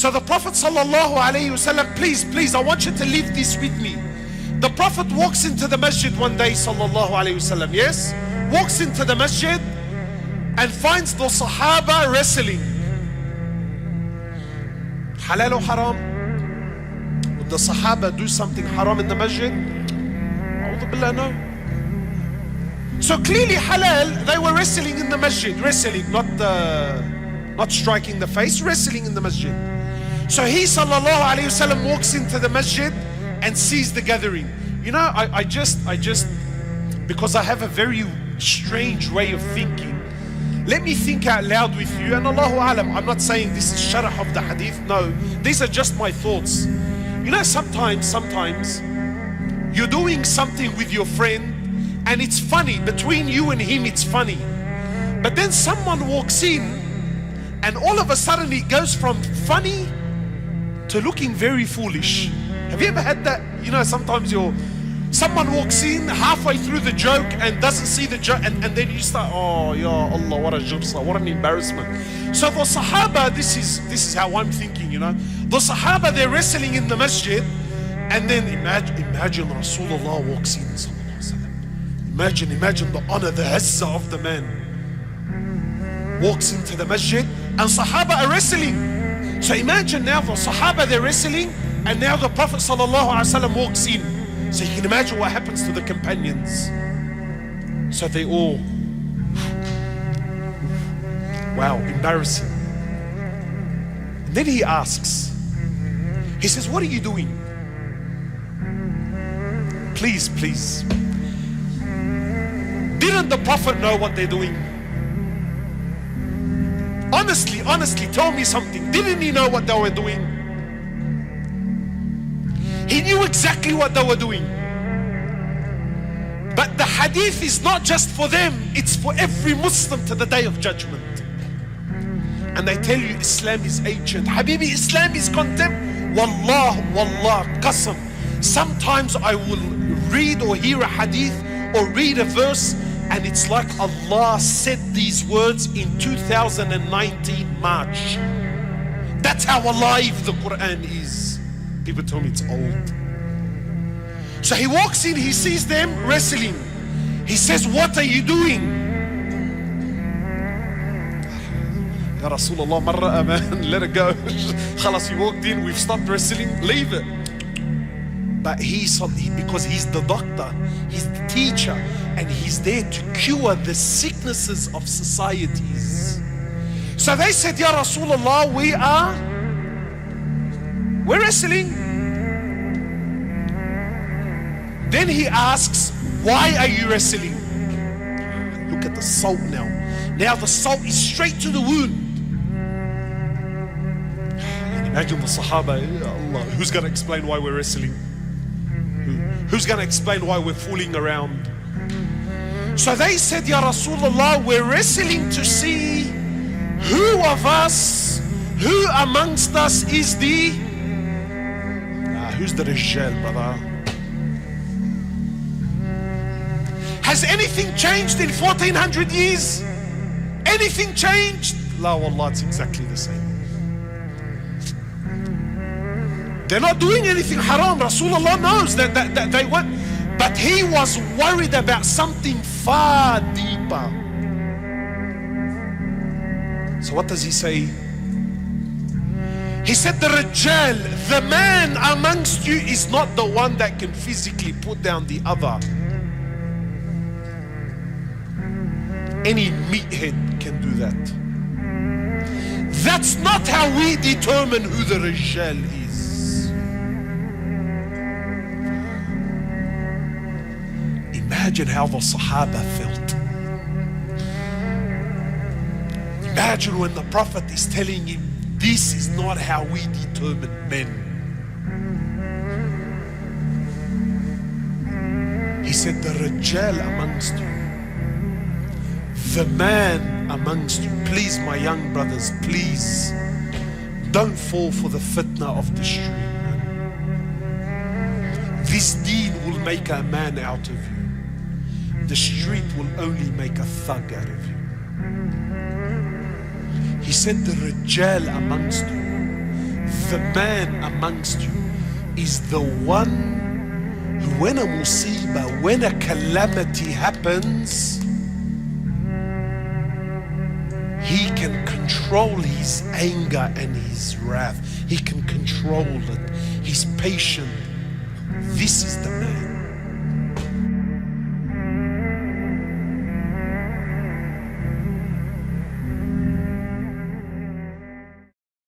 So the Prophet sallallahu alayhi wasallam, please, I want you to leave this with me. The Prophet walks into the masjid one day, sallallahu alayhi wasallam, yes? Walks into the masjid and finds the Sahaba wrestling. Halal or haram? Would the Sahaba do something haram in the masjid? A'udhu billah, no. So clearly halal, they were wrestling in the masjid. Wrestling, not striking the face, wrestling in the masjid. So he sallallahu alayhi wasallam walks into the masjid and sees the gathering. You know, I just, because I have a very strange way of thinking, let me think out loud with you, and Allahu Alam, I'm not saying this is sharh of the hadith, no, these are just my thoughts. You know, sometimes you're doing something with your friend and it's funny, between you and him it's funny, but then someone walks in and all of a sudden it goes from funny to looking very foolish. Have you ever had that? You know, sometimes someone walks in halfway through the joke and doesn't see the joke, and then you start, oh ya Allah, what a jubsa, what an embarrassment. So the Sahaba, this is how I'm thinking, you know. The Sahaba, they're wrestling in the masjid, and then imagine Rasulullah walks in, sallallahu alaihi wasallam. Imagine the honor, the izzah of the man. Walks into the masjid and Sahaba are wrestling. So imagine now the Sahaba, they're wrestling, and now the Prophet sallallahu alaihi wasallam walks in. So you can imagine what happens to the companions. So they all, wow, embarrassing. And then he asks, he says, what are you doing? Please. Didn't the Prophet know what they're doing? Honestly, tell me something. Didn't he know what they were doing? He knew exactly what they were doing. But the hadith is not just for them, it's for every Muslim to the day of judgment. And they tell you Islam is ancient. Habibi, Islam is contempt. Wallah, qasam. Sometimes I will read or hear a hadith or read a verse, and it's like Allah said these words in 2019 March. That's how alive the Quran is. People tell me it's old. So he walks in, he sees them wrestling. He says, what are you doing? Ya Rasulullah, marra aman, let it go. Khalas, he walked in, we've stopped wrestling, leave it. But because he's the doctor, he's the teacher, and he's there to cure the sicknesses of societies. So they said, Ya Rasulullah, we're wrestling. Then he asks, why are you wrestling? Look at the salt now. Now the salt is straight to the wound. And imagine the Sahaba, Ya Allah, who's going to explain why we're wrestling? Who's going to explain why we're fooling around? So they said, Ya Rasulullah, we're wrestling to see who amongst us is who's the Rijal, brother? Has anything changed in 1400 years? Anything changed? La wallah, it's exactly the same. They're not doing anything haram. Rasulullah knows that they want, but he was worried about something far deeper. So what does he say? He said, the Rijal, the man amongst you, is not the one that can physically put down the other. Any meathead can do that. That's not how we determine who the Rijal is. Imagine how the Sahaba felt. Imagine when the Prophet is telling him, this is not how we determine men. He said, the Rijal amongst you, the man amongst you, please my young brothers, please don't fall for the fitna of the street. This deen will make a man out of you. The street will only make a thug out of you. He said, the Rijal amongst you, the man amongst you is the one who, when a musibah, when a calamity happens, he can control his anger and his wrath. He can control it. He's patient. This is the man.